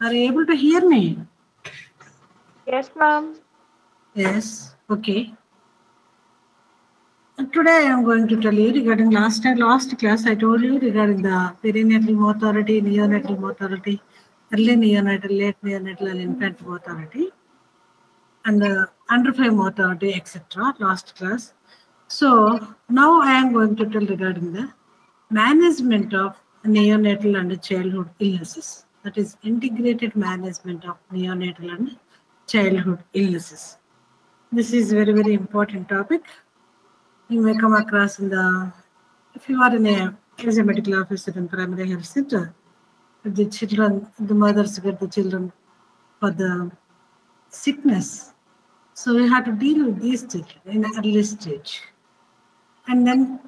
Are you able to hear me? Yes, ma'am. Yes. Okay. Today I am going to tell you regarding last class I told you regarding the perinatal mortality, neonatal mortality, early neonatal, late neonatal and infant mortality, and under 5 mortality, etc. Last class. So now I am going to tell regarding the management of neonatal and childhood illnesses. That is integrated management of neonatal and childhood illnesses. This is very important topic. You may come across in the, if you are in as a medical officer in primary health center, the children, the mothers get the children for the sickness. So we have to deal with these children in the early stage. And then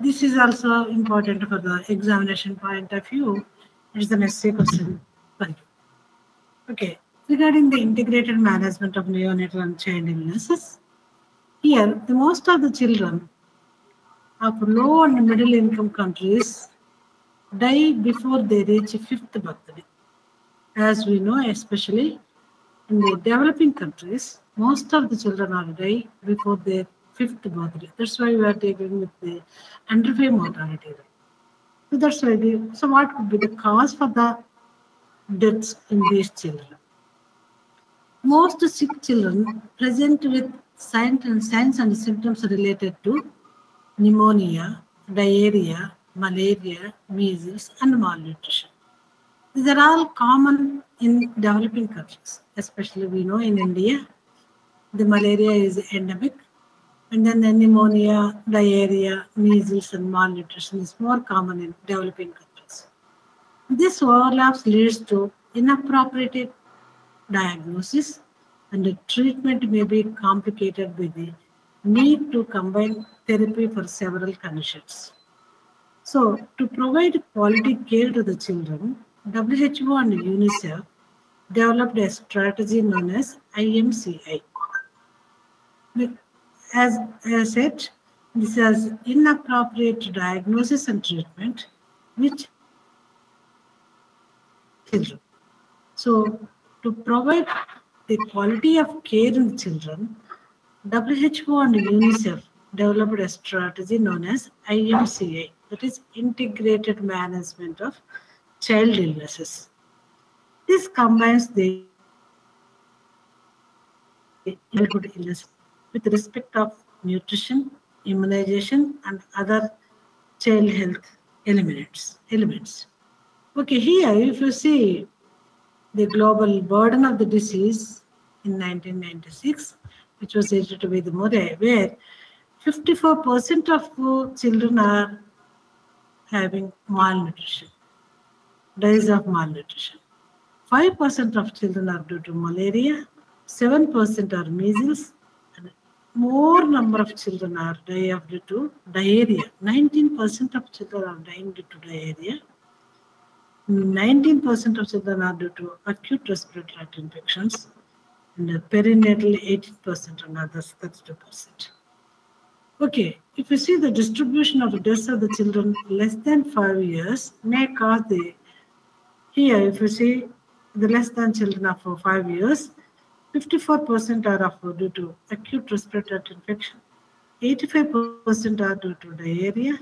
this is also important for the examination point of view. It is the next question. Okay. Regarding the integrated management of neonatal and child illnesses, here the most of the children of low and middle income countries die before they reach fifth birthday. As we know, especially in the developing countries, most of the children are die before their fifth birthday. That's why we are taking with the under 5 mortality rate. So that's why so what could be the cause for the deaths in these children? Most sick children present with signs and symptoms related to pneumonia, diarrhea, malaria, measles, and malnutrition. These are all common in developing countries, especially we know in India, the malaria is endemic, and then the pneumonia, diarrhea, measles, and malnutrition is more common in developing countries. This overlaps leads to inappropriate diagnosis, and the treatment may be complicated with the need to combine therapy for several conditions. So, to provide quality care to the children, WHO and UNICEF developed a strategy known as IMCI. As I said, this has inappropriate diagnosis and treatment, which children. So, to provide the quality of care in the children, WHO and UNICEF developed a strategy known as IMCA, that is Integrated Management of Child Illnesses. This combines the childhood illness with respect of nutrition, immunization, and other child health elements. Okay, here if you see the global burden of the disease in 1996, which was edited by the Murray, where 54% of children are having malnutrition, disease of malnutrition. 5% of children are due to malaria, 7% are measles, and more number of children are dying due to diarrhea. 19% of children are dying due to diarrhea. 19% of children are due to acute respiratory tract infections, and perinatal 18% and others 32%. Okay, if you see the distribution of the deaths of the children less than 5 years may cause the, here if you see the less than children of 5 years, 54% are of due to acute respiratory tract infection, 85% are due to diarrhea,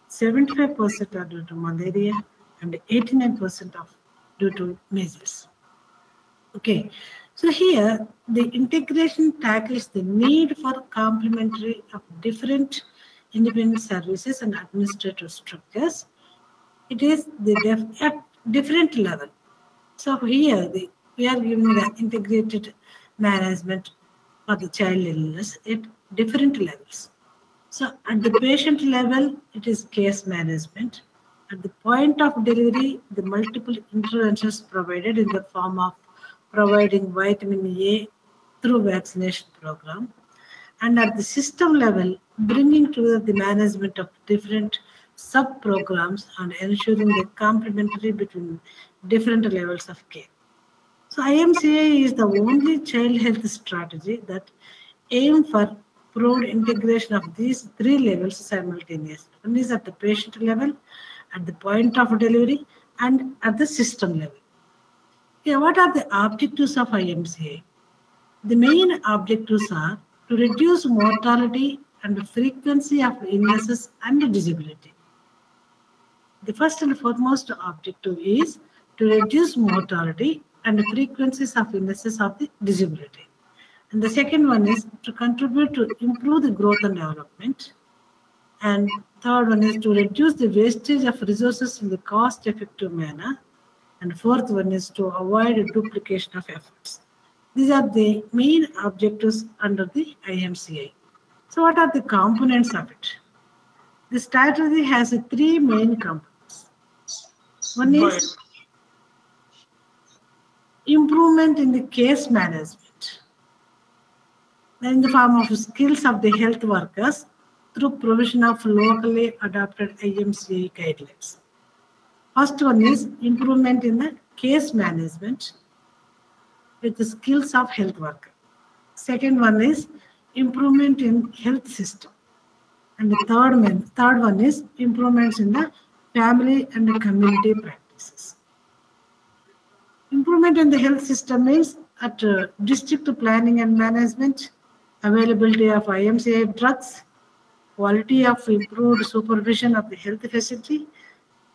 75% are due to malaria, and 89% of due to measles. Okay, so here the integration tackles the need for complementary of different independent services and administrative structures. It is at different level. So here we are giving the integrated management for the child illness at different levels. So at the patient level, it is case management. At the point of delivery, the multiple interventions provided in the form of providing vitamin A through vaccination program. And at the system level, bringing together the management of different sub-programs and ensuring the complementary between different levels of care. So IMCA is the only child health strategy that aims for broad integration of these three levels simultaneously. One is at the patient level, at the point of delivery, and at the system level. Yeah, what are the objectives of IMCA? The main objectives are to reduce mortality and frequency of illnesses and disability. The first and foremost objective is to reduce mortality and frequencies of illnesses of the disability. And the second one is to contribute to improve the growth and development. And third one is to reduce the wastage of resources in the cost-effective manner. And fourth one is to avoid duplication of efforts. These are the main objectives under the IMCA. So what are the components of it? The strategy has three main components. One is improvement in the case management in the form of skills of the health workers through provision of locally adopted IMCA guidelines. First one is improvement in the case management with the skills of health worker. Second one is improvement in health system. And the third one is improvements in the family and the community practices. Improvement in the health system means at district planning and management, availability of IMCA drugs, quality of improved supervision of the health facility,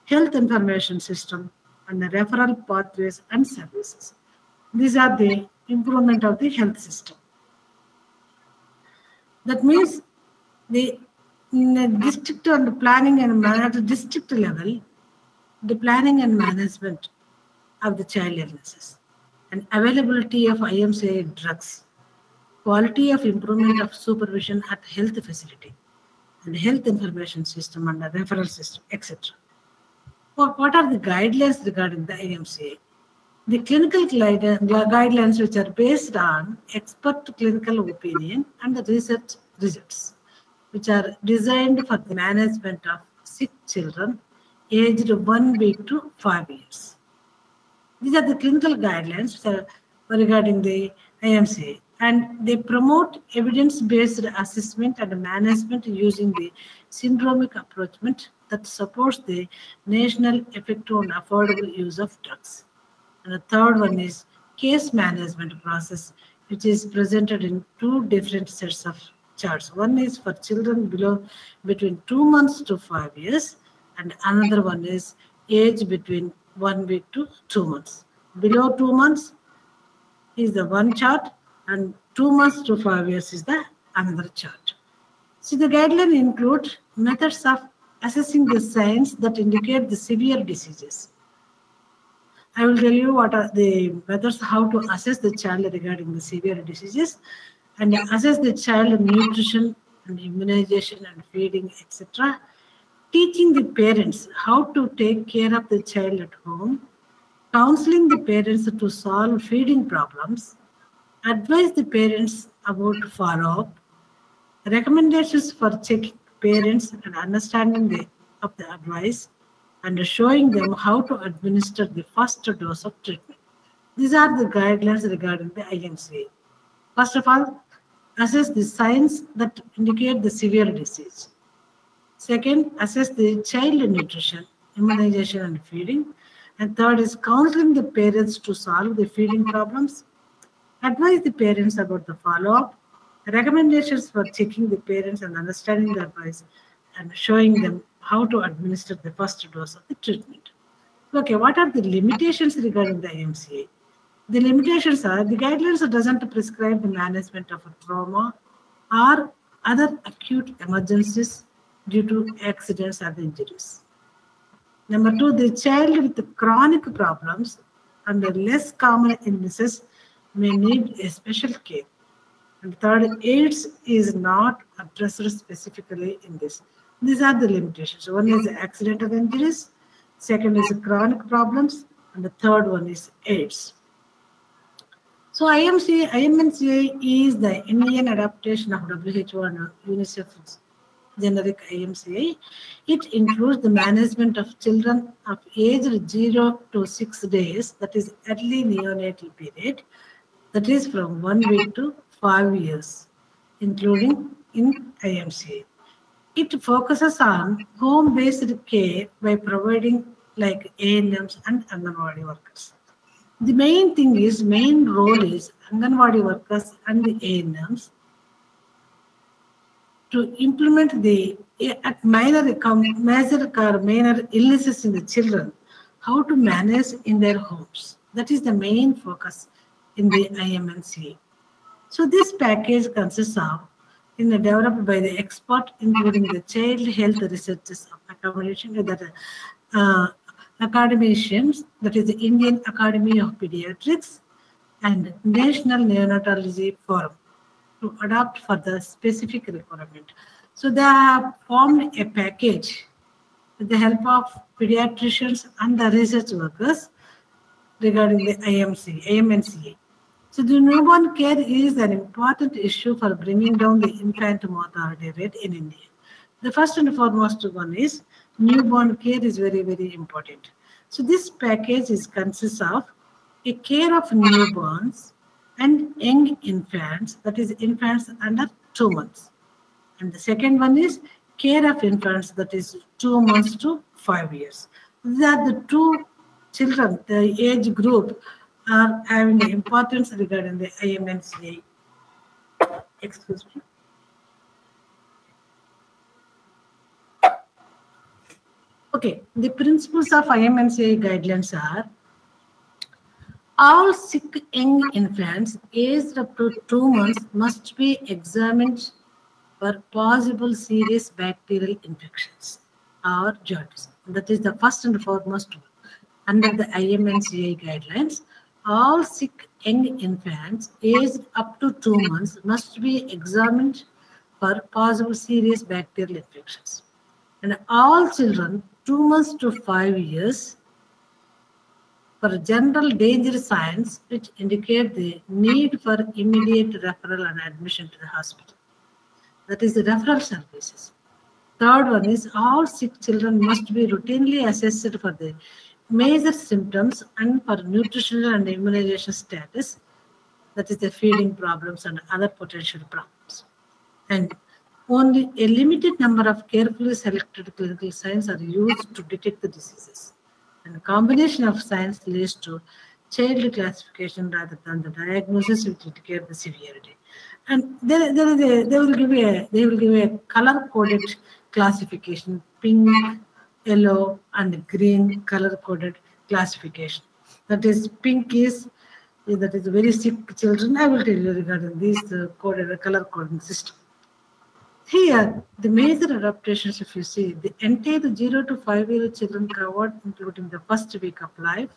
health information system, and the referral pathways and services. These are the improvement of the health system. That means in the district and planning and at the district level, the planning and management of the child illnesses and availability of IMCA drugs, quality of improvement of supervision at health facility and health information system and the referral system, etc. What are the guidelines regarding the IMCA? The clinical guidelines which are based on expert clinical opinion and the research results, which are designed for the management of sick children aged 1 week to 5 years. These are the clinical guidelines regarding the IMCA, and they promote evidence-based assessment and management using the syndromic approach that supports the national effective and affordable use of drugs. And the third one is case management process, which is presented in two different sets of charts. One is for children between 2 months to 5 years, and another one is age between 1 week to 2 months. Below 2 months is the one chart, and 2 months to 5 years is the another chart. So the guideline include methods of assessing the signs that indicate the severe diseases. I will tell you what are the methods, how to assess the child regarding the severe diseases, and assess the child nutrition and immunization and feeding, etc. Teaching the parents how to take care of the child at home, counseling the parents to solve feeding problems, advise the parents about follow-up, recommendations for checking parents and understanding of the advice, and showing them how to administer the first dose of treatment. These are the guidelines regarding the IMCA. First of all, assess the signs that indicate the severe disease. Second, assess the child nutrition, immunization and feeding. And third is counseling the parents to solve the feeding problems, advise the parents about the follow-up, recommendations for checking the parents and understanding the advice, and showing them how to administer the first dose of the treatment. Okay, what are the limitations regarding the IMCA? The limitations are the guidelines doesn't prescribe the management of a trauma or other acute emergencies due to accidents or injuries. Number two, the child with chronic problems and less common illnesses may need a special care. And third, AIDS is not addressed specifically in this. These are the limitations. One is accidental injuries, second is chronic problems, and the third one is AIDS. So IMCA is the Indian adaptation of WHO and UNICEF's generic IMCA. It includes the management of children of age 0 to 6 days, that is early neonatal period, that is from 1 week to 5 years, including in IMCA. It focuses on home-based care by providing like ANMs and Anganwadi workers. The main role is Anganwadi workers and the ANMs to implement at minor illnesses in the children, how to manage in their homes. That is the main focus in the IMNCA. So this package consists of developed by the expert, including the child health researchers of accommodation, academicians, that is the Indian Academy of Pediatrics and National Neonatology Forum, to adapt for the specific requirement. So they have formed a package with the help of pediatricians and the research workers regarding the IMNCA. So the newborn care is an important issue for bringing down the infant mortality rate in India. The first and foremost one is newborn care is very, very important. So this package consists of a care of newborns and young infants, that is infants under 2 months. And the second one is care of infants, that is 2 months to 5 years. These are the two children, the age group are having the importance regarding the IMNCA. Excuse me. Okay, the principles of IMNCA guidelines are: all sick young infants aged up to 2 months must be examined for possible serious bacterial infections or jaundice. That is the first and foremost one. Under the IMNCA guidelines, all sick young infants aged up to 2 months must be examined for possible serious bacterial infections. And all children 2 months to 5 years for general danger signs which indicate the need for immediate referral and admission to the hospital. That is the referral services. Third one is all sick children must be routinely assessed for the major symptoms and for nutritional and immunization status, that is the feeding problems and other potential problems. And only a limited number of carefully selected clinical signs are used to detect the diseases. And a combination of signs leads to child classification rather than the diagnosis which indicate the severity. And they will give a color-coded classification: pink, yellow, and green color-coded classification. That is, pink is that is very sick children. I will tell you regarding this coded color coding system. Here, the major adaptations, if you see, the entire 0 to 5-year children covered, including the first week of life,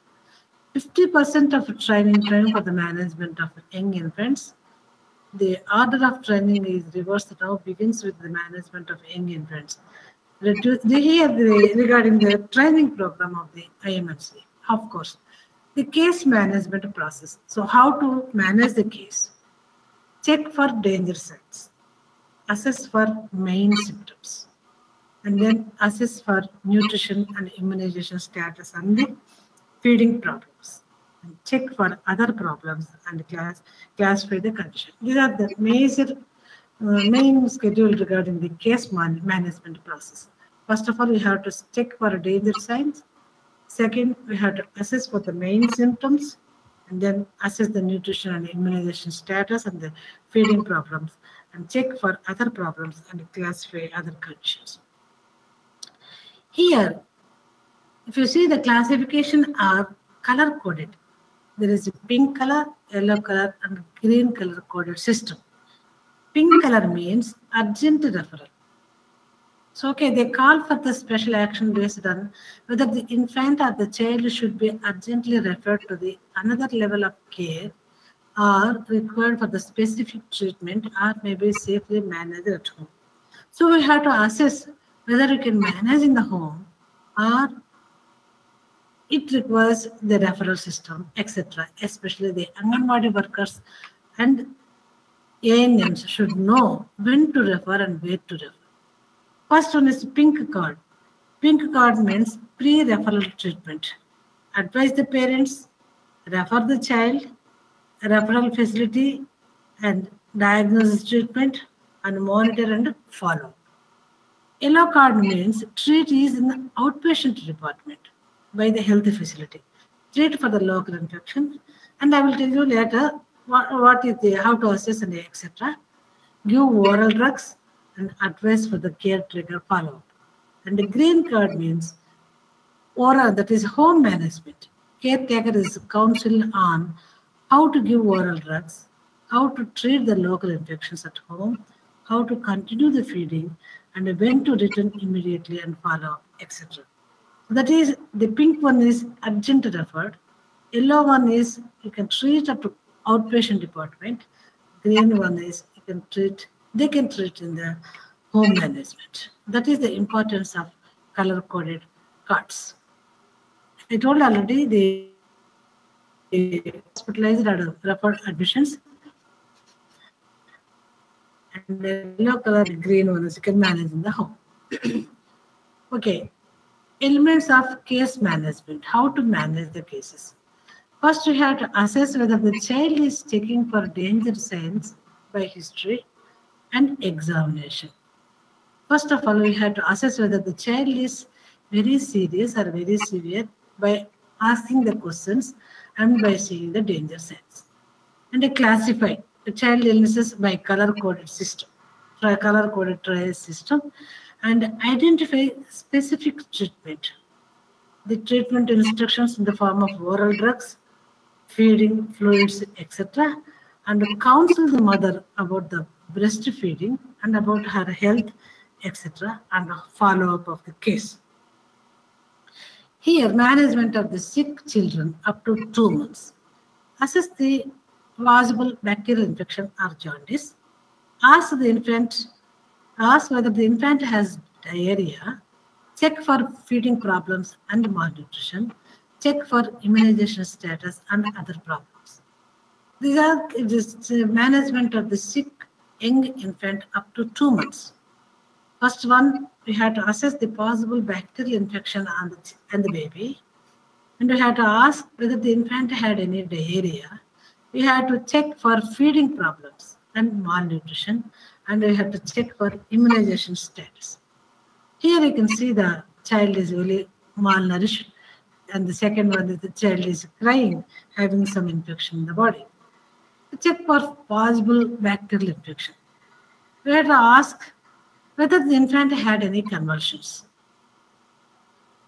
50% of training time for the management of young infants. The order of training is reversed now, begins with the management of young infants. Regarding the training program of the IMNCA, of course, the case management process. So how to manage the case? Check for danger signs, assess for main symptoms, and then assess for nutrition and immunization status and the feeding problems, and check for other problems and classify the condition. These are the major main schedule regarding the case management process. First of all, we have to check for danger signs. Second, we have to assess for the main symptoms, and then assess the nutrition and immunization status and the feeding problems, and check for other problems and classify other conditions. Here, if you see, the classification are color coded. There is a pink color, yellow color, and green color coded system. Pink color means urgent referral. So, okay, they call for the special action based on whether the infant or the child should be urgently referred to the another level of care or required for the specific treatment or maybe safely managed at home. So, we have to assess whether you can manage in the home or it requires the referral system, etc. Especially the Anganwadi workers and ANMs should know when to refer and where to refer. First one is pink card. Pink card means pre-referral treatment. Advise the parents, refer the child, referral facility, and diagnosis treatment, and monitor and follow. Yellow card means treat is in the outpatient department by the health facility. treat for the local infection, and I will tell you later what is the how to assess and etc. Give oral drugs and advice for the caretaker follow-up. And the green card means oral, that is home management. Caretaker is counsel on how to give oral drugs, how to treat the local infections at home, how to continue the feeding, and when to return immediately and follow, etc. That is, the pink one is urgent referred, yellow one is you can treat up to outpatient department, green one is you can treat, they can treat in the home management. That is the importance of color coded cards. I told already the hospitalized or referred admissions, and the yellow color, green one is you can manage in the home. Okay, elements of case management, how to manage the cases. First, you have to assess whether the child is checking for danger signs by history and examination. First of all, we have to assess whether the child is very serious or very severe by asking the questions and by seeing the danger signs. And classify the child illnesses by color-coded system, color-coded trial system, and identify specific treatment. The treatment instructions in the form of oral drugs, feeding, fluids, etc., and counsel the mother about the breastfeeding and about her health, etc., and follow-up of the case. Here, management of the sick children up to 2 months. Assess the possible bacterial infection or jaundice. Ask whether the infant has diarrhea. Check for feeding problems and malnutrition. Check for immunization status and other problems. These are the management of the sick young infant up to 2 months. First one, we have to assess the possible bacterial infection on the baby. And we have to ask whether the infant had any diarrhea. We have to check for feeding problems and malnutrition. And we have to check for immunization status. Here you can see the child is really malnourished. And the second one is the child is crying, having some infection in the body. To check for possible bacterial infection. We have to ask whether the infant had any convulsions.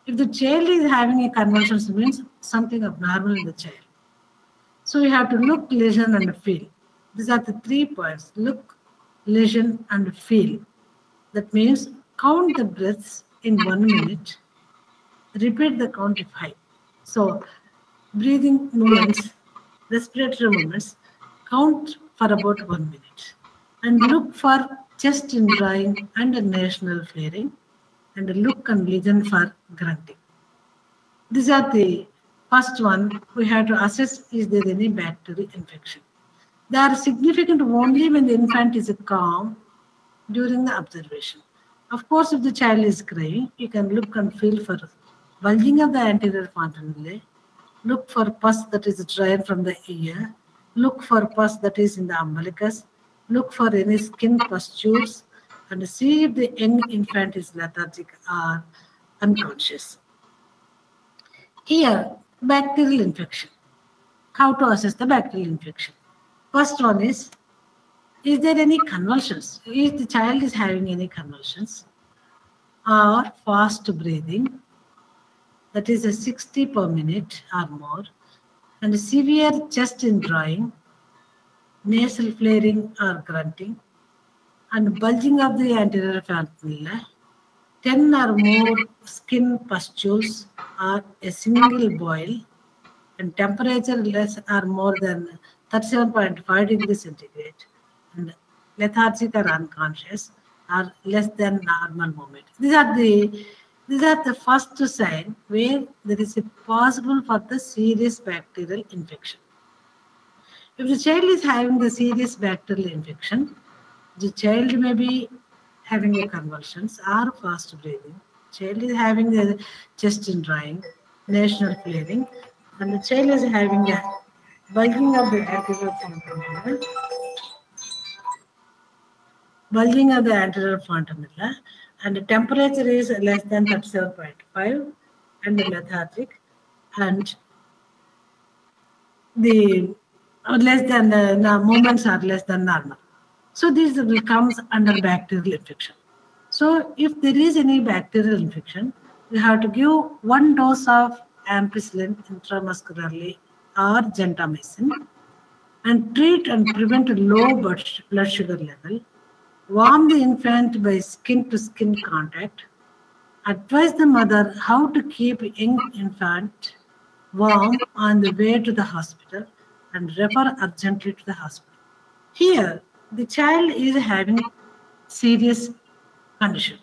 If the child is having a convulsions, it means something abnormal in the child. So we have to look, listen, and feel. These are the 3 points: look, listen, and feel. That means count the breaths in 1 minute. Repeat the count if high. So breathing movements, respiratory movements, count for about 1 minute. And look for chest in drawing and national flaring, and look and listen for grunting. These are the first one. We have to assess is there any bacterial infection. They are significant only when the infant is calm during the observation. Of course, if the child is crying, you can look and feel for bulging of the anterior fontanelle, look for pus that is drawn from the ear, look for pus that is in the umbilicus, look for any skin pustules, and see if the young infant is lethargic or unconscious. Here, bacterial infection. How to assess the bacterial infection? First one is there any convulsions? If the child is having any convulsions or fast breathing, that is a 60 per minute or more, and severe chest in drawing, nasal flaring or grunting, and bulging of the anterior fontanelle, 10 or more skin pustules or a single boil, and temperature less or more than 37.5 degrees centigrade, and lethargic or unconscious, or less than normal movement. These are the first sign where there is a possible for the serious bacterial infection. If the child is having the serious bacterial infection, the child may be having a convulsions or fast breathing. Child is having the chest in drawing, nasal flaring, and the child is having a bulging of the anterior fontanelle, and the temperature is less than 37.5 and lethargic, and the less than the movements are less than normal. So this will comes under bacterial infection. So if there is any bacterial infection, we have to give 1 dose of ampicillin intramuscularly or gentamicin and treat and prevent low blood sugar level. Warm the infant by skin to skin contact. Advise the mother how to keep young infant warm on the way to the hospital and refer urgently to the hospital. Here, the child is having serious condition.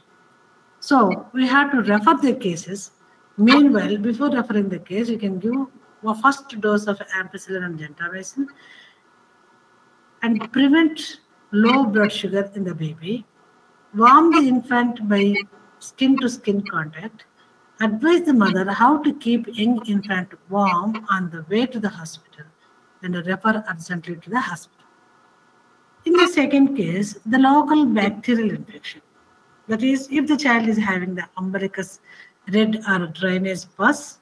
So we have to refer the cases. Meanwhile, before referring the case, you can give a first dose of ampicillin and gentamicin and prevent low blood sugar in the baby. Warm the infant by skin to skin contact. Advise the mother how to keep young infant warm on the way to the hospital and refer urgently to the hospital. In the second case, the local bacterial infection. That is, if the child is having the umbilicus red or drainage pus,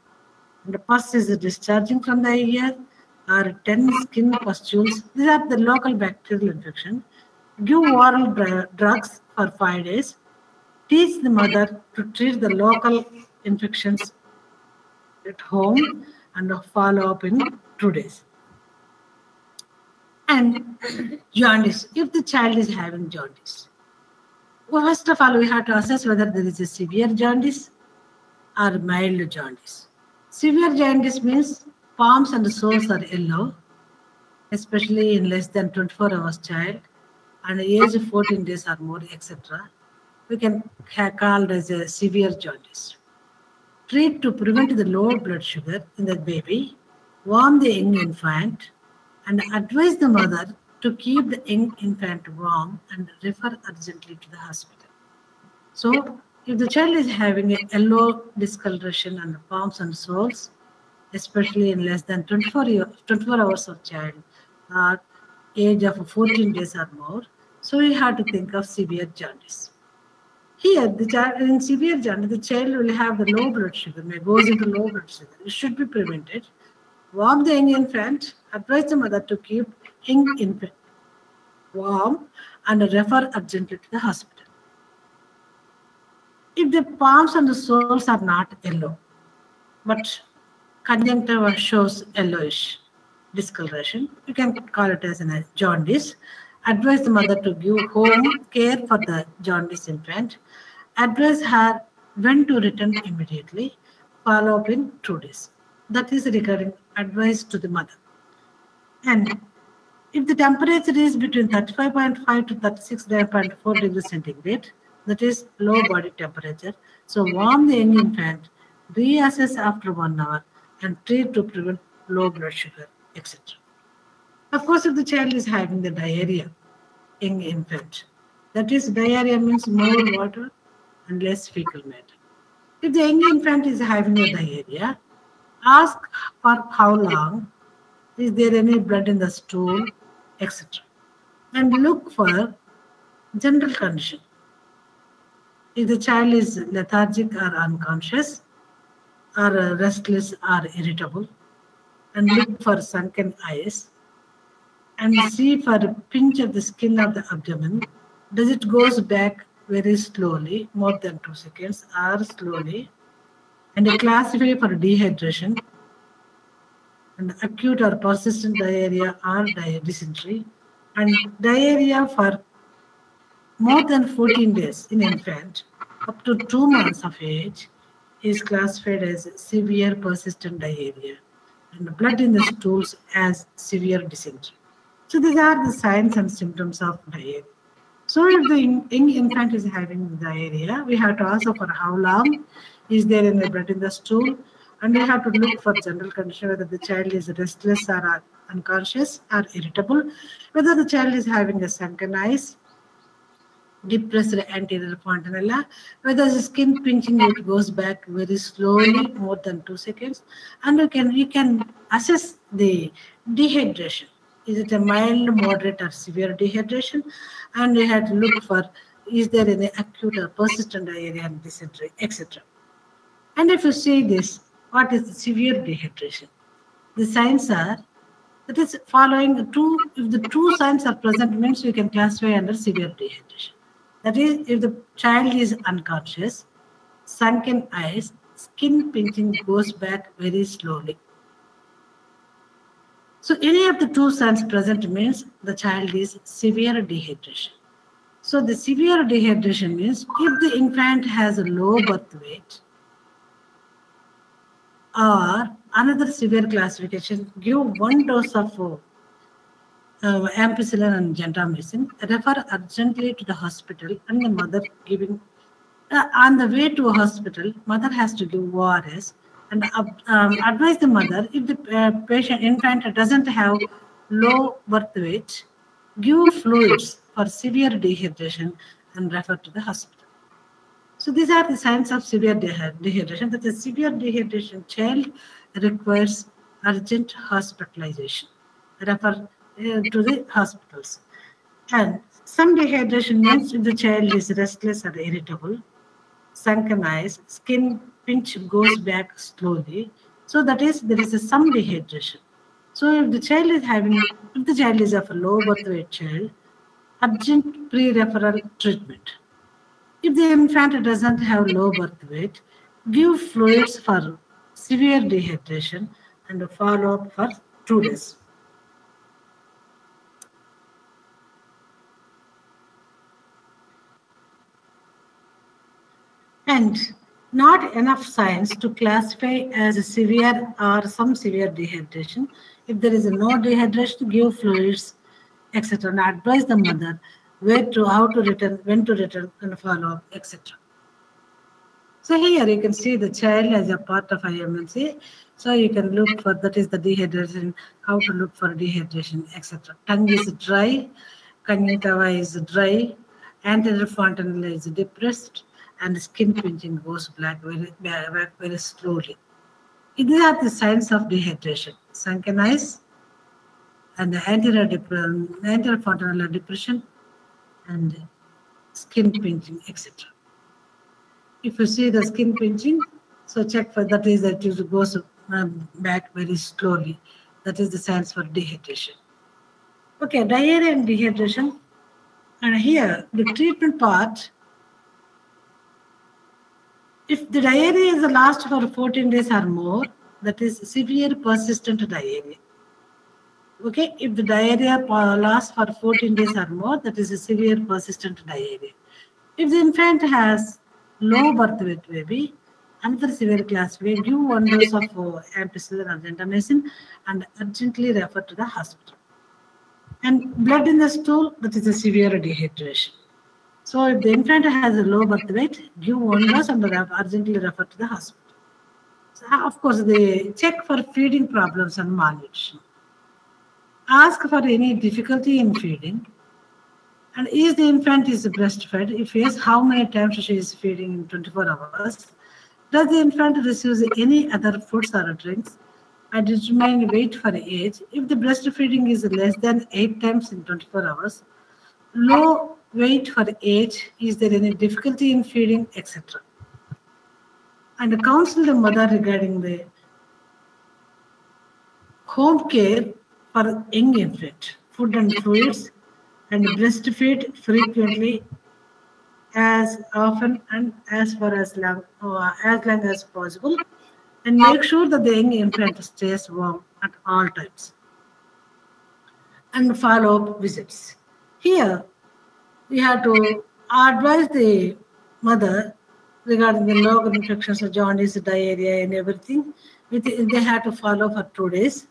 and the pus is discharging from the ear, or 10 skin pustules, these are the local bacterial infection. Give oral drugs for 5 days. Teach the mother to treat the local infections at home and follow up in 2 days. And jaundice, if the child is having jaundice. Well, first of all, we have to assess whether there is a severe jaundice or mild jaundice. Severe jaundice means palms and soles are yellow, especially in less than 24 hours child, and age of 14 days or more, etc. We can call it as a severe jaundice. Treat to prevent the low blood sugar in the baby, warm the young infant, and advise the mother to keep the young infant warm and refer urgently to the hospital. So, if the child is having a yellow discoloration on the palms and soles, especially in less than 24 hours of child, or age of 14 days or more, so we have to think of severe jaundice. Here, the child in severe jaundice, the child will have the low blood sugar, may goes into low blood sugar. It should be prevented. Warm the young infant, advise the mother to keep young infant warm and refer urgently to the hospital. If the palms and the soles are not yellow, but conjunctiva shows yellowish discoloration, you can call it as a jaundice. Advise the mother to give home care for the jaundice infant. Advise her when to return immediately. Follow up in 2 days. That is regarding advice to the mother. And if the temperature is between 35.5 to 36.4 degrees centigrade, that is low body temperature, so warm the young infant, reassess after 1 hour, and treat to prevent low blood sugar, etc. Of course, if the child is having the diarrhea, young infant, that is diarrhea means more water and less fecal matter. If the young infant is having a diarrhea, ask for how long, is there any blood in the stool, etc. And look for general condition. If the child is lethargic or unconscious, or restless or irritable, and look for sunken eyes, and see for a pinch of the skin of the abdomen. Does it goes back very slowly, more than 2 seconds, or slowly? And classify for dehydration, and acute or persistent diarrhea or dysentery, and diarrhea for more than 14 days in infant up to 2 months of age is classified as severe persistent diarrhea, and blood in the stools as severe dysentery. So these are the signs and symptoms of diarrhea. So if the young infant is having diarrhea, we have to ask for how long, is there any blood in the stool, and we have to look for general condition, whether the child is restless or unconscious or irritable, whether the child is having a sunken eyes, depressed anterior fontanella, whether the skin pinching it goes back very slowly, more than 2 seconds, and we can assess the dehydration. Is it a mild, moderate, or severe dehydration? And we have to look for, is there any acute or persistent diarrhea and dysentery, etc. And if you see this, what is the severe dehydration? The signs are That is following two, if the two signs are present means we can classify under severe dehydration. That is, if the child is unconscious, sunken eyes, skin pinching goes back very slowly. So any of the two signs present means the child is severe dehydration. So the severe dehydration means if the infant has a low birth weight, or another severe classification, give one dose of ampicillin and gentamicin, refer urgently to the hospital, and the mother giving on the way to a hospital, mother has to give ORS and advise the mother if the patient infant doesn't have low birth weight, give fluids for severe dehydration and refer to the hospital. So these are the signs of severe dehydration. That is, severe dehydration child requires urgent hospitalization. Refer to the hospitals. And some dehydration means if the child is restless or irritable, sunken eyes, skin pinch goes back slowly. So that is, there is some dehydration. So if the child is of a low birth weight child, urgent pre-referral treatment. If the infant doesn't have low birth weight, give fluids for severe dehydration and follow up for 2 days. And not enough signs to classify as a severe or some severe dehydration. If there is no dehydration, give fluids, etc. And advise the mother how to return, when to return, and follow up, etc. So here you can see the child as a part of IMNC. So you can look for, that is the dehydration, how to look for dehydration, etc. Tongue is dry, conjunctiva is dry, anterior fontanelle is depressed, and skin pinching goes back very slowly. These are the signs of dehydration: sunken eyes, and the anterior fontanellar depression, and skin pinching, etc. If you see the skin pinching, so check for that is that it goes back very slowly. That is the signs for dehydration. Okay, diarrhea and dehydration. And here, the treatment part, if the diarrhea is last for 14 days or more, that is severe persistent diarrhea. Okay, if the diarrhea lasts for 14 days or more, that is a severe persistent diarrhea. If the infant has low birth weight baby, another severe class, we give one dose of ampicillin or gentamicin and urgently refer to the hospital. And blood in the stool, that is a severe dehydration. So if the infant has a low birth weight, give one dose and urgently refer to the hospital. So of course, they check for feeding problems and malnutrition. Ask for any difficulty in feeding. And is the infant is breastfed? If yes, how many times she is feeding in 24 hours? Does the infant receive any other foods or drinks? And determine weight for age. If the breastfeeding is less than 8 times in 24 hours, low weight for age, is there any difficulty in feeding, etc. And counsel the mother regarding the home care for young infant, food and fluids, and breastfeed frequently, as often and as far as long as possible, and make sure that the young infant stays warm at all times. And follow-up visits. Here, we have to advise the mother regarding the local infections, jaundice, diarrhea, and everything. They have to follow for 2 days.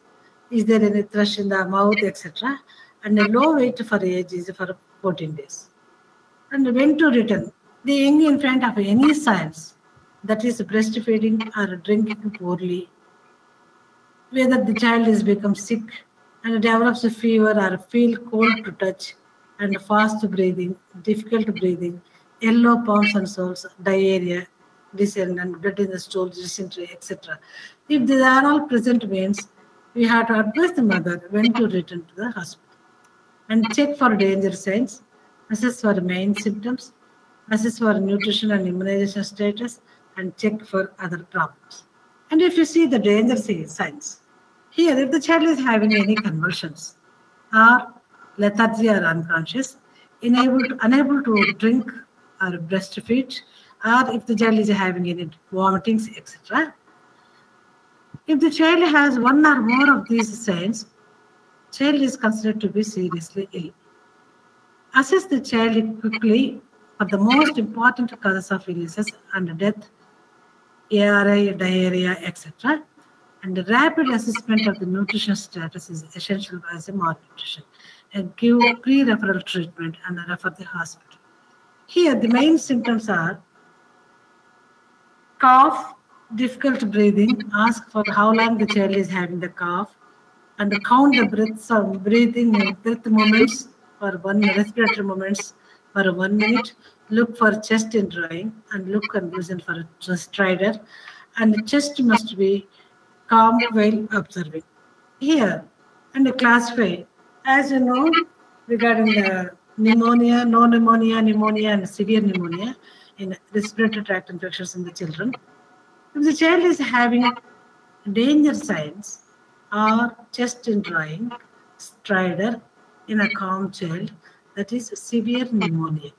Is there any thrush in the mouth, etc. And a low weight for age is for 14 days. And when to return, the young infant of any signs, that is breastfeeding or drinking poorly, whether the child is become sick and develops a fever or feel cold to touch, and fast breathing, difficult breathing, yellow palms and soles, diarrhea, descent, blood in the stool, dysentery, etc. If these are all present means, we have to advise the mother when to return to the hospital. And check for danger signs, assess for main symptoms, assess for nutrition and immunization status, and check for other problems. And if you see the danger signs, Here, if the child is having any convulsions or lethargy or unconscious, unable to drink or breastfeed, or if the child is having any vomitings, etc. If the child has one or more of these signs, child is considered to be seriously ill. Assess the child quickly for the most important causes of illnesses and death, ARI, diarrhea, etc. And the rapid assessment of the nutrition status is essential as a malnutrition. And give pre-referral treatment and refer the hospital. Here, the main symptoms are cough, difficult breathing. Ask for how long the child is having the cough, and count the breaths of breathing and breath movements for respiratory moments for 1 minute. Look for chest in drawing and look and listen for a stridor, and the chest must be calm while observing. Here, and classify, as you know, regarding the pneumonia, no pneumonia, pneumonia, and severe pneumonia in respiratory tract infections in the children. If the child is having danger signs or chest in drawing, stridor in a calm child, that is severe pneumonia,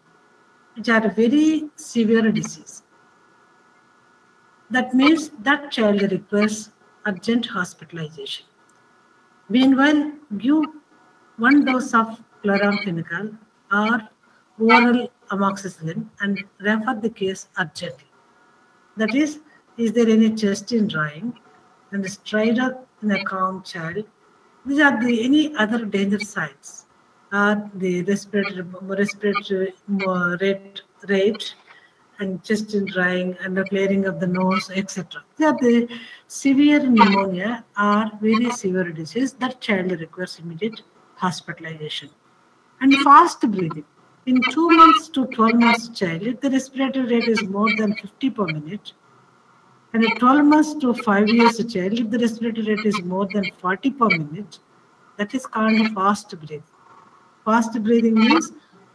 which are a very severe disease. That means that child requires urgent hospitalization. Meanwhile, give 1 dose of chloramphenicol or oral amoxicillin and refer the case urgently. That is there any chest in drawing and the stridor in a calm child? These are any other danger signs, or the respiratory rate and chest in drying and the clearing of the nose, etc. They are the severe pneumonia or very severe disease that child requires immediate hospitalization. And fast breathing. In 2 months to 12 months child, if the respiratory rate is more than 50 per minute, and at 12 months to 5 years child, if the respiratory rate is more than 40 per minute, that is called fast breathing. Fast breathing means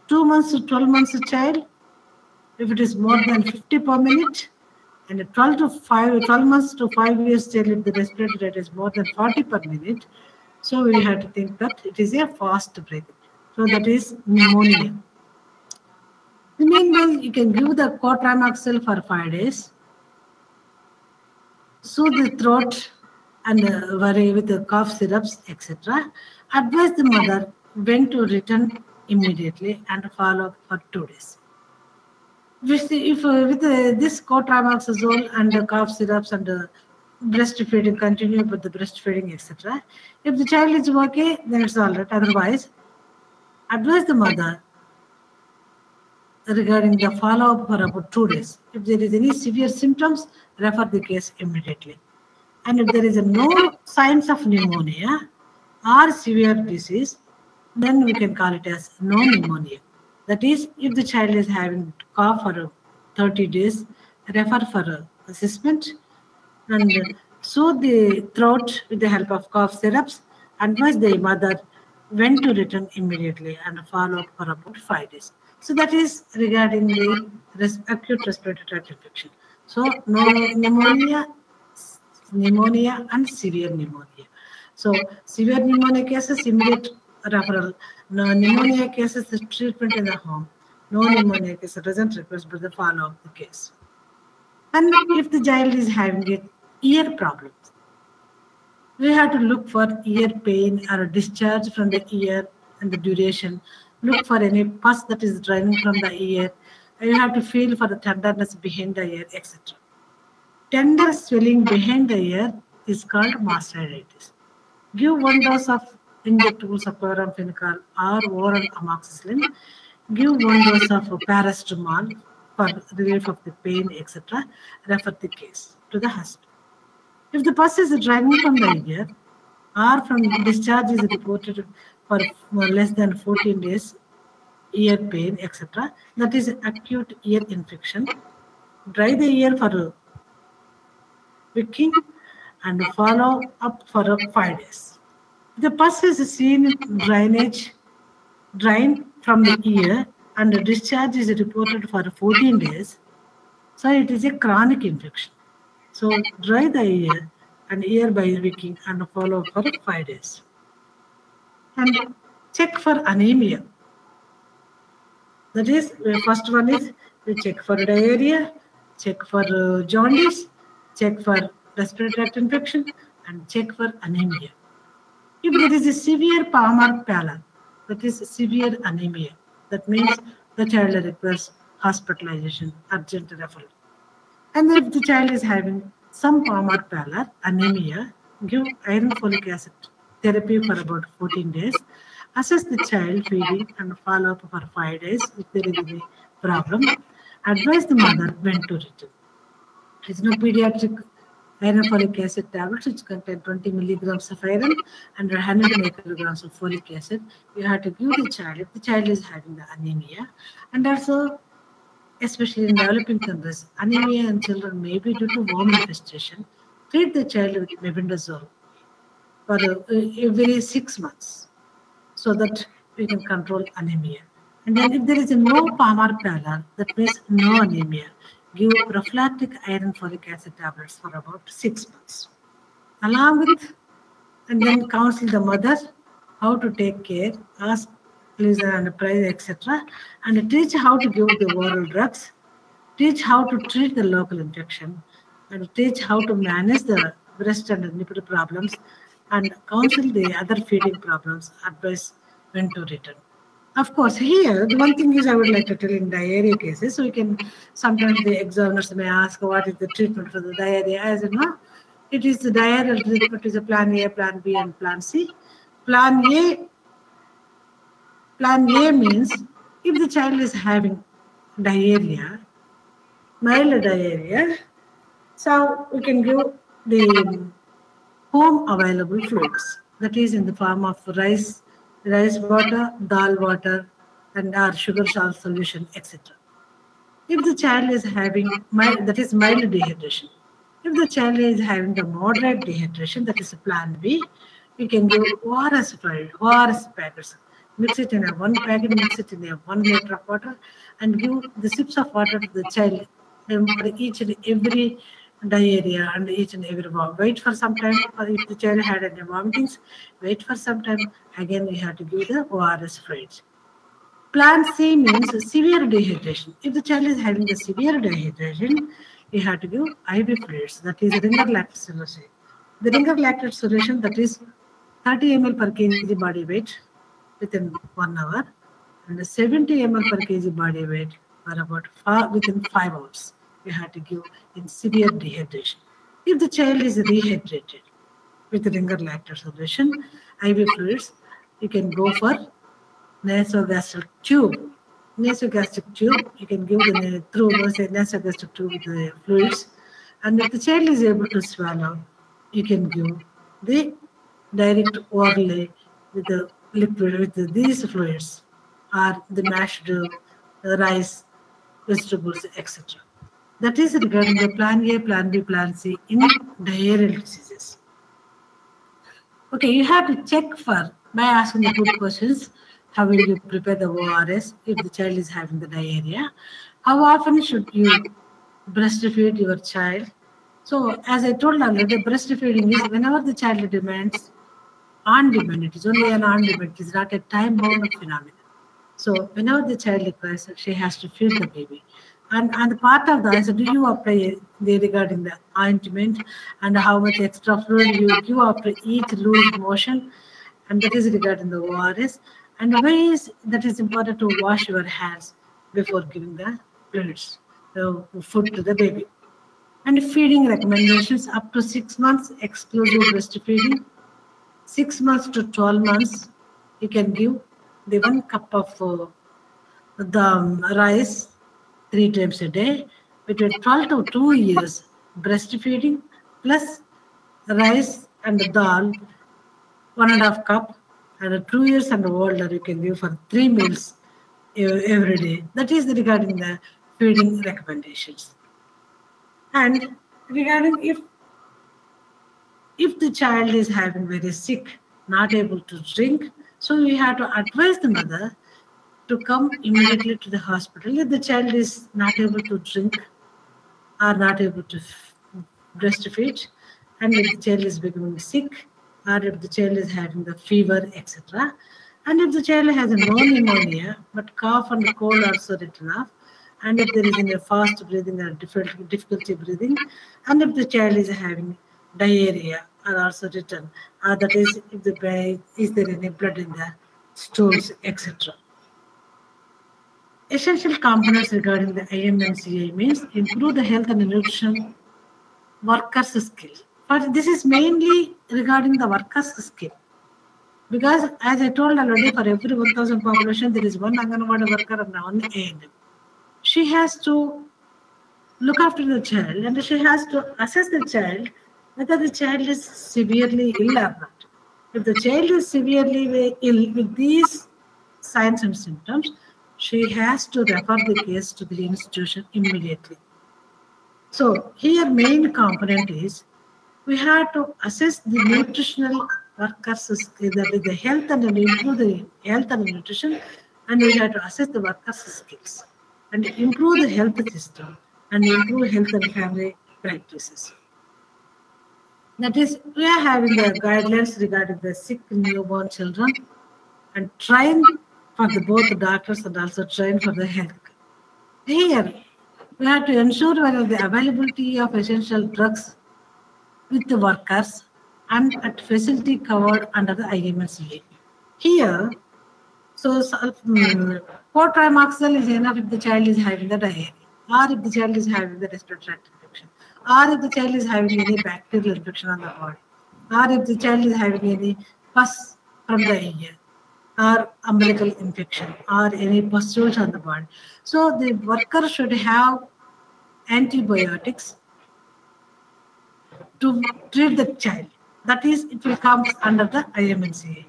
2 months to 12 months child, if it is more than 50 per minute, and at 12 months to 5 years child, if the respiratory rate is more than 40 per minute, so we have to think that it is a fast breathing. So that is pneumonia. Meanwhile, you can give the cotrimoxazole for 5 days, soothe the throat and worry with the cough syrups, etc. Advise the mother when to return immediately and follow up for 2 days. With this cotrimoxazole and the cough syrups and breastfeeding, continue with the breastfeeding, etc. If the child is okay, then it's all right. Otherwise, advise the mother regarding the follow-up for about 2 days. If there is any severe symptoms, refer the case immediately. And if there is no signs of pneumonia or severe disease, then we can call it as no pneumonia. That is, if the child is having cough for 30 days, refer for assessment and soothe the throat with the help of cough syrups. Advise the mother when to return immediately and follow up for about 5 days. So that is regarding the acute respiratory tract infection. So no pneumonia and severe pneumonia. So severe pneumonia cases, immediate referral. No pneumonia cases, the treatment in the home. No pneumonia case doesn't require but the follow up the case. And if the child is having ear problems, we have to look for ear pain or discharge from the ear and the duration. Look for any pus that is draining from the ear. And you have to feel for the tenderness behind the ear, etc. Tender swelling behind the ear is called mastoiditis. Give 1 dose of injectables of chloramphenicol or oral amoxicillin. Give 1 dose of paracetamol for relief of the pain, etc. Refer the case to the hospital. If the pus is draining from the ear or from discharge is reported for less than 14 days, ear pain, etc., that is acute ear infection. Dry the ear for wicking and follow up for 5 days. The pus is seen drain from the ear and the discharge is reported for 14 days. So it is a chronic infection. So dry the ear and ear by wicking and follow for 5 days. And check for anemia. That is, first one is we check for diarrhea, check for jaundice, check for respiratory tract infection, and check for anemia. If there is a severe palmar pallor, that is severe anemia, that means the child requires hospitalization, urgent referral. And if the child is having some palmar pallor, anemia, give iron folic acid therapy for about 14 days. Assess the child feeding and follow up for 5 days if there is any problem. Advise the mother when to return. There is no pediatric iron folic acid tablets which contain 20 milligrams of iron and 100 micrograms of folic acid. You have to give the child if the child is having the anemia. And also, especially in developing countries, anemia in children may be due to worm infestation. Treat the child with mebendazole for every 6 months, so that we can control anemia. And then if there is no palmar pallor, that means no anemia, give prophylactic iron folic acid tablets for about 6 months. Along with, and then counsel the mother how to take care, ask please and price, etc. And teach how to give the oral drugs, teach how to treat the local infection, and teach how to manage the breast and nipple problems, and counsel the other feeding problems, advise when to return. Of course, here, the one thing is I would like to tell in diarrhea cases, so we can, sometimes the examiners may ask what is the treatment for the diarrhea. As you know, it is the diarrheal treatment is a plan A, plan B, and plan C. Plan A means if the child is having diarrhea, mild diarrhea, so we can give the home available fluids, that is in the form of rice water, dal water, and our sugar salt solution, etc. If the child is having mild dehydration, if the child is having the moderate dehydration, that is a plan B, we can give ORS fluid, ORS packets. Mix it in a 1 packet, mix it in a 1 liter of water, and give the sips of water to the child for each and every diarrhea and each and every one. Wait for some time. If the child had any vomitings, wait for some time. Again, we have to give the ORS fluids. Plan C means severe dehydration. If the child is having the severe dehydration, we have to give IV fluids, that is Ringer lactate solution. The Ringer lactate solution, that is 30 ml per kg body weight within 1 hour, and 70 ml per kg body weight for about within 5 hours. We have to give in severe dehydration. If the child is rehydrated with Ringer lactate solution, IV fluids, you can go for nasogastric tube. Nasogastric tube, you can give through nasogastric tube with the fluids. And if the child is able to swallow, you can give the direct orally with the liquid, with these fluids, or the mashed rice, vegetables, etc. That is regarding the plan A, plan B, plan C in diarrheal diseases. Okay, you have to check for, by asking the good questions, how will you prepare the ORS if the child is having the diarrhea? How often should you breastfeed your child? So, as I told earlier, the breastfeeding is whenever the child demands, on demand. It is only an on demand. It is not a time-bound phenomenon. So, whenever the child requires, she has to feed the baby. And the part of the answer, do you apply regarding the ointment and how much extra fluid you give after each loose motion? And that is regarding the ORS. And ways that is important to wash your hands before giving the fluids, the food to the baby. And feeding recommendations up to 6 months, exclusive breastfeeding. 6 months to 12 months, you can give the 1 cup of the rice 3 times a day. Between 12 to 2 years, breastfeeding plus rice and dal, 1.5 cup. And 2 years and older, you can give for 3 meals every day. That is regarding the feeding recommendations. And regarding if the child is having very sick, not able to drink, so we have to advise the mother to come immediately to the hospital. If the child is not able to drink or not able to breastfeed, and if the child is becoming sick, or if the child is having the fever, etc. And if the child has a no pneumonia, but cough and cold also written off, and if there is a fast breathing or difficulty breathing, and if the child is having diarrhea are also written, that is, if is there any blood in the stools, etc. Essential components regarding the IMNCA means improve the health and nutrition workers' skill. But this is mainly regarding the workers' skill. Because as I told already, for every 1,000 population, there is one Anganwadi worker and one ANM. She has to look after the child and she has to assess the child whether the child is severely ill or not. If the child is severely ill with these signs and symptoms, she has to refer the case to the institution immediately. So here main component is we have to assess the nutritional workers, that is the health and improve the health and nutrition, and we have to assess the workers' skills and improve the health system and improve health and family practices. That is, we are having the guidelines regarding the sick newborn children and train for the both doctors and also train for the health. Here, we have to ensure whether the availability of essential drugs with the workers and at facility covered under the IMNCA. Here, so cotrimoxazole is enough if the child is having the diarrhea, or if the child is having the respiratory tract infection, or if the child is having any bacterial infection on the body, or if the child is having any pus from the ear, or umbilical infection, or any pustules on the body. So the worker should have antibiotics to treat the child. That is, it will come under the IMNCA.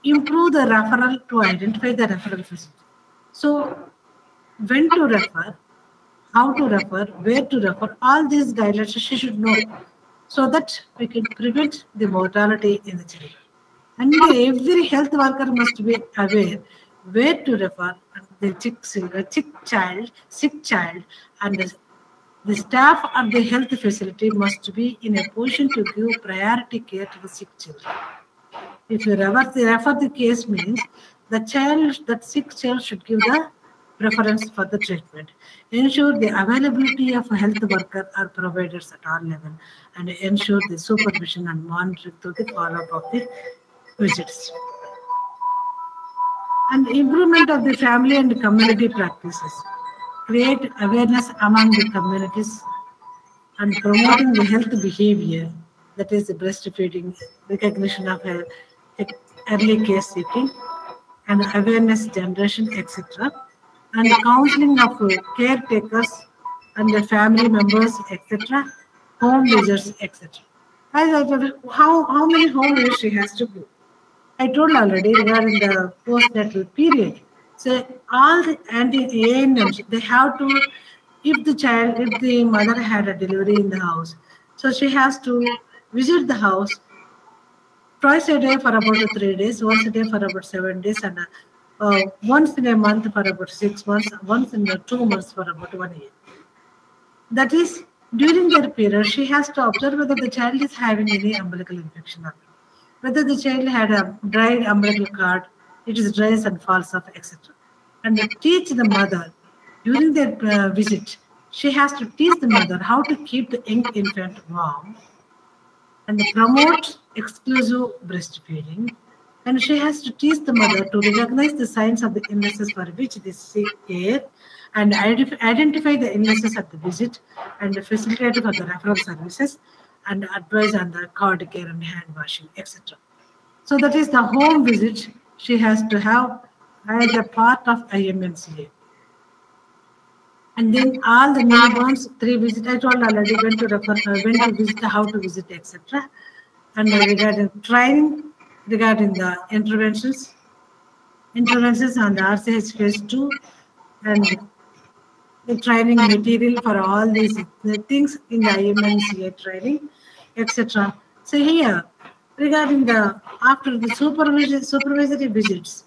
Improve the referral to identify the referral facility. So when to refer, how to refer, where to refer, all these guidelines she should know so that we can prevent the mortality in the children. And every health worker must be aware where to refer the sick child, and the staff at the health facility must be in a position to give priority care to the sick children. If you refer the case means that sick child should give the preference for the treatment. Ensure the availability of a health worker or providers at all levels, and ensure the supervision and monitoring through the follow-up of the visits. And improvement of the family and community practices. Create awareness among the communities and promoting the health behavior, that is the breastfeeding, recognition of early case seeking, and awareness generation, etc. And counseling of caretakers and the family members, etc. Home visits, etc. As I told, how many home visits she has to do? I told already regarding the postnatal period. So all the ANMs, they have to, if the mother had a delivery in the house, so she has to visit the house twice a day for about 3 days, once a day for about 7 days, and once in a month for about 6 months, once in 2 months for about 1 year. That is, during that period, she has to observe whether the child is having any umbilical infection or not. Whether the child had a dried umbilical cord, it is dries and falls off, etc. And teach the mother during their visit. She has to teach the mother how to keep the young infant warm and promote exclusive breastfeeding. And she has to teach the mother to recognize the signs of the illnesses for which they seek care and identify the illnesses at the visit and facilitate for the referral services and advise on the cord care and hand washing, etc. So that is the home visit she has to have as a part of IMNCA. And then all the newborns, 3 visits, I told already when to refer, when to visit, how to visit, etc. And regarding training, regarding the interventions on the RCH phase 2, and the training material for all these things in the IMNCA training, etc. So here, regarding the after the supervisory visits,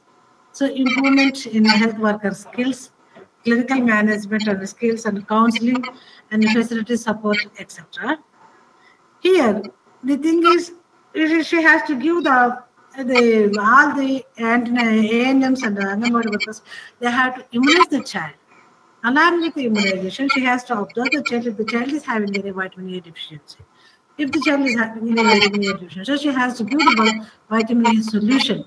so improvement in health worker skills, clinical management and skills, and counseling and facility support, etc. Here, the thing is, she has to give all the ANMs and the Anganwadi workers, they have to immunize the child. Along with the immunization, she has to observe the child if the child is having any vitamin A deficiency. If the child is having any vitamin A deficiency, so she has to give the vitamin A solution.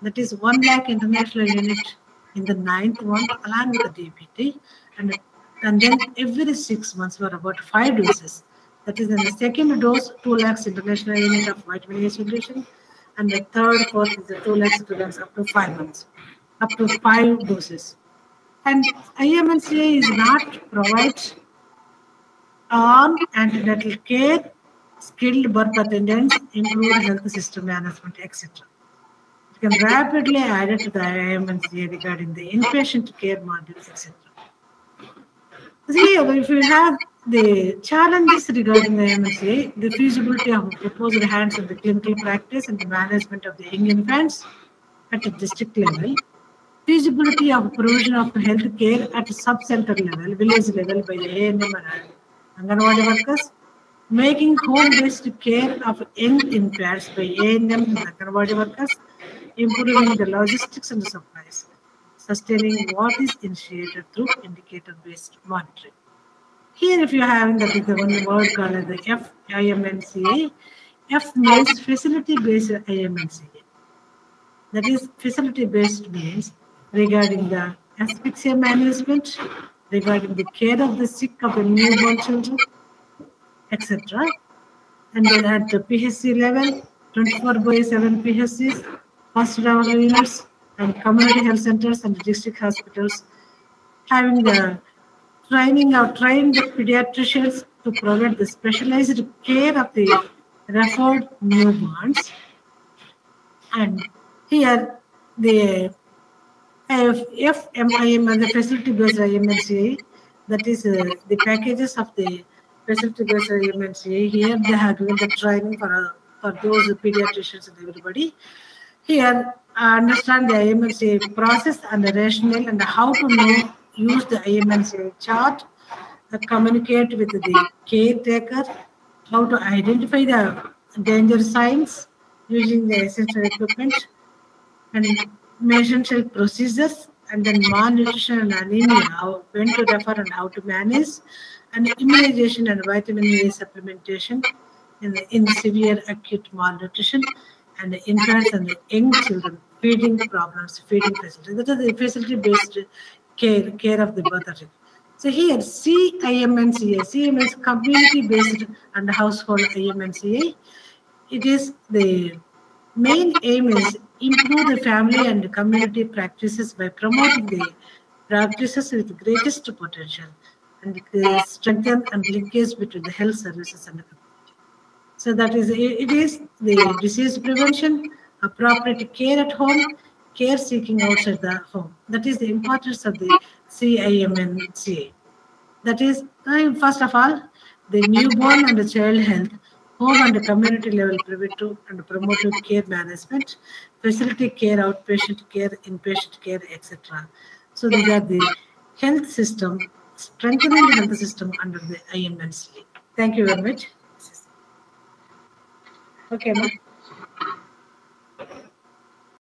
That is 1 lakh international unit in the 9th month, along with the DPT, and then every 6 months for about 5 doses. That is in the second dose, 2 lakhs international unit of vitamin A solution, and the third, fourth is the 2 lakhs up to 5 months, up to 5 doses. And IMNCA is not provide on antenatal care, skilled birth attendants, improved health system management, etc. You can rapidly add it to the IMNCA regarding the inpatient care modules, etc. See, if you have the challenges regarding the IMNCA, the feasibility of proposed hands on the clinical practice and the management of the young infants at the district level, feasibility of provision of health care at sub-center level, village level by the ANM and Anganwadi workers, making home-based care of young infants by ANM and Anganwadi workers, improving the logistics and the supplies, sustaining what is initiated through indicator-based monitoring. Here, if you are having that is the one word called as the FIMNCA, F means facility-based IMNCA. That is, facility-based means regarding the asphyxia management, regarding the care of the sick of the newborn children, etc. And then at the PHC level, 24/7 PHCs, first level units, and community health centers and district hospitals, having the training or trained pediatricians to provide the specialized care of the referred newborns. And here the FMIM and the facility-based IMNCA, that is the packages of the facility-based IMNCA. Here they have given the training for those pediatricians and everybody. Here, understand the IMNCA process and the rationale and how to use the IMNCA chart, communicate with the caretaker, how to identify the danger signs using the essential equipment, and essential procedures, and then malnutrition and anemia, when to refer and how to manage, and immunization and vitamin A supplementation in severe acute malnutrition, and the infants and the young children, feeding problems, feeding facilities. That is the facility-based care of the birth. So here, CIMNCA, C means community-based and household IMNCA. It is the main aim is improve the family and community practices by promoting the practices with greatest potential and strengthen and linkage between the health services and the community. So that is, it is the disease prevention, appropriate care at home, care seeking outside the home. That is the importance of the CIMNCA. That is, first of all, the newborn and the child health, home and community level preventive and promotive care management, facility care, outpatient care, inpatient care, etc. So these are the health system, strengthening the health system under the IMNCA. Thank you very much. Okay, ma'am.